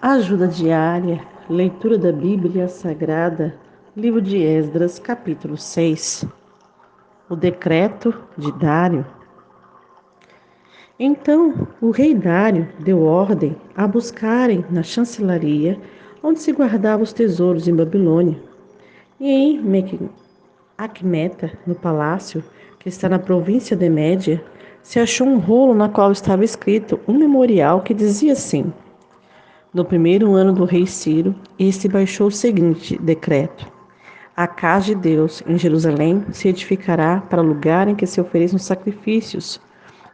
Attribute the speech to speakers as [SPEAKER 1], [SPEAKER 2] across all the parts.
[SPEAKER 1] Ajuda diária, leitura da Bíblia Sagrada, livro de Esdras, capítulo 6. O decreto de Dário. Então, o rei Dário deu ordem a buscarem na chancelaria, onde se guardavam os tesouros em Babilônia, e em Acmeta, no palácio, que está na província de Média, se achou um rolo na qual estava escrito um memorial que dizia assim: no primeiro ano do rei Ciro, este baixou o seguinte decreto: a casa de Deus em Jerusalém se edificará para lugar em que se ofereçam sacrifícios,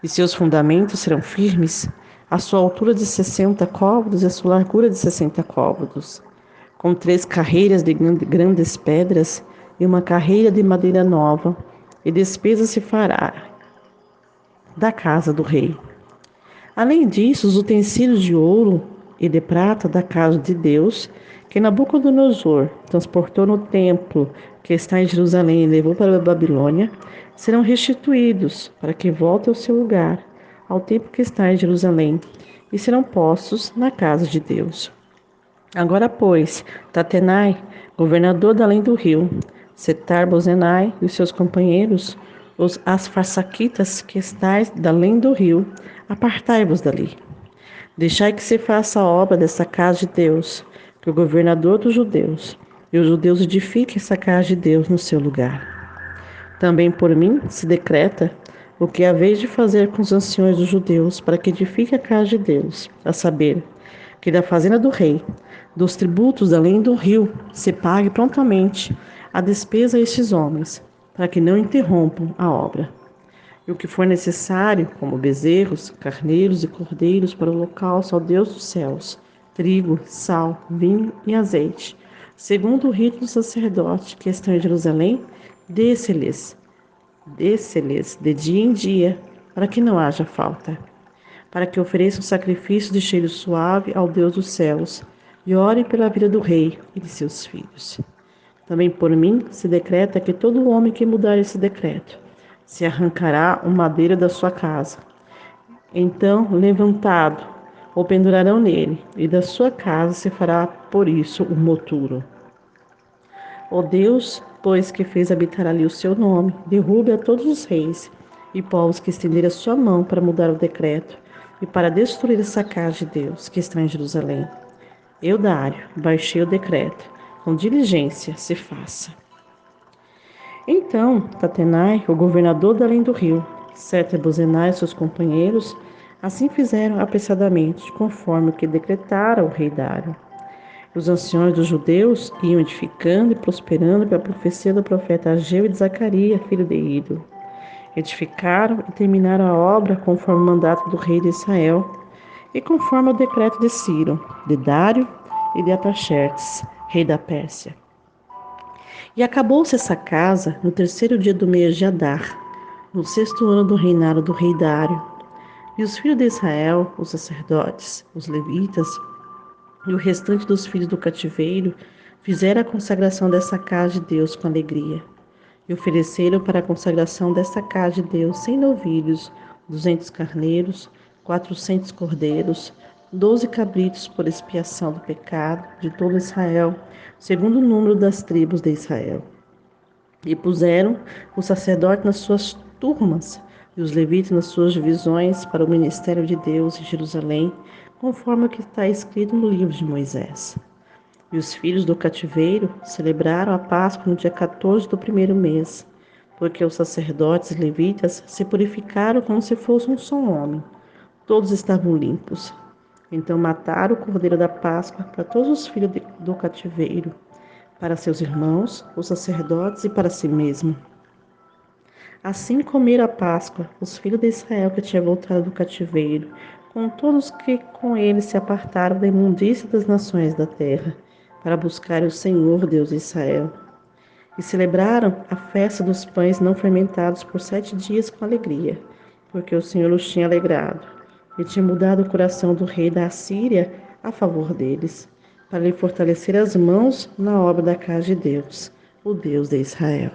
[SPEAKER 1] e seus fundamentos serão firmes, a sua altura de 60 côvados e a sua largura de 60 côvados, com 3 carreiras de grandes pedras e uma carreira de madeira nova, e despesa se fará da casa do rei. Além disso, os utensílios de ouro e de prata da casa de Deus, que Nabucodonosor transportou no templo que está em Jerusalém e levou para a Babilônia, serão restituídos para que volte ao seu lugar, ao templo que está em Jerusalém, e serão postos na casa de Deus. Agora, pois, Tatenai, governador da além do rio, Setar-Bozenai e os seus companheiros, os asfarsaquitas que estáis da além do rio, apartai-vos dali. Deixai que se faça a obra dessa casa de Deus, que o governador dos judeus e os judeus edifiquem essa casa de Deus no seu lugar. Também por mim se decreta o que haveis de fazer com os anciões dos judeus para que edifique a casa de Deus, a saber, que da fazenda do rei, dos tributos além do rio, se pague prontamente a despesa a estes homens, para que não interrompam a obra. E o que for necessário, como bezerros, carneiros e cordeiros para o holocausto ao Deus dos céus, trigo, sal, vinho e azeite, segundo o rito do sacerdote que estão em Jerusalém, dê-se-lhes de dia em dia, para que não haja falta, para que ofereçam sacrifício de cheiro suave ao Deus dos céus, e orem pela vida do rei e de seus filhos. Também por mim se decreta que todo homem que mudar esse decreto se arrancará uma madeira da sua casa. Então, levantado, o pendurarão nele, e da sua casa se fará por isso um moturo. O Deus, pois que fez habitar ali o seu nome, derrube a todos os reis e povos que estenderam a sua mão para mudar o decreto e para destruir essa casa de Deus que está em Jerusalém. Eu, Dário, baixei o decreto. Com diligência se faça. Então, Tatenai, o governador da além do rio, Setar-Bozenai e seus companheiros, assim fizeram apressadamente, conforme o que decretara o rei Dário. Os anciões dos judeus iam edificando e prosperando pela profecia do profeta Ageu e de Zacarias, filho de Ido. Edificaram e terminaram a obra conforme o mandato do rei de Israel e conforme o decreto de Ciro, de Dário e de Artaxerxes, rei da Pérsia. E acabou-se essa casa no 3º dia do mês de Adar, no 6º ano do reinado do rei Dário. E os filhos de Israel, os sacerdotes, os levitas e o restante dos filhos do cativeiro fizeram a consagração dessa casa de Deus com alegria. E ofereceram para a consagração dessa casa de Deus 100 novilhos, 200 carneiros, 400 cordeiros, 12 cabritos por expiação do pecado de todo Israel, segundo o número das tribos de Israel. E puseram o sacerdote nas suas turmas e os levitas nas suas divisões para o ministério de Deus em Jerusalém, conforme o que está escrito no livro de Moisés. E os filhos do cativeiro celebraram a Páscoa no dia 14 do primeiro mês, porque os sacerdotes e levitas se purificaram como se fosse um só homem. Todos estavam limpos. Então mataram o cordeiro da Páscoa para todos os filhos do cativeiro, para seus irmãos, os sacerdotes e para si mesmo. Assim comeram a Páscoa os filhos de Israel que tinham voltado do cativeiro, com todos que com eles se apartaram da imundícia das nações da terra, para buscar o Senhor Deus de Israel. E celebraram a festa dos pães não fermentados por 7 dias com alegria, porque o Senhor os tinha alegrado, e tinha mudado o coração do rei da Assíria a favor deles, para lhe fortalecer as mãos na obra da casa de Deus, o Deus de Israel.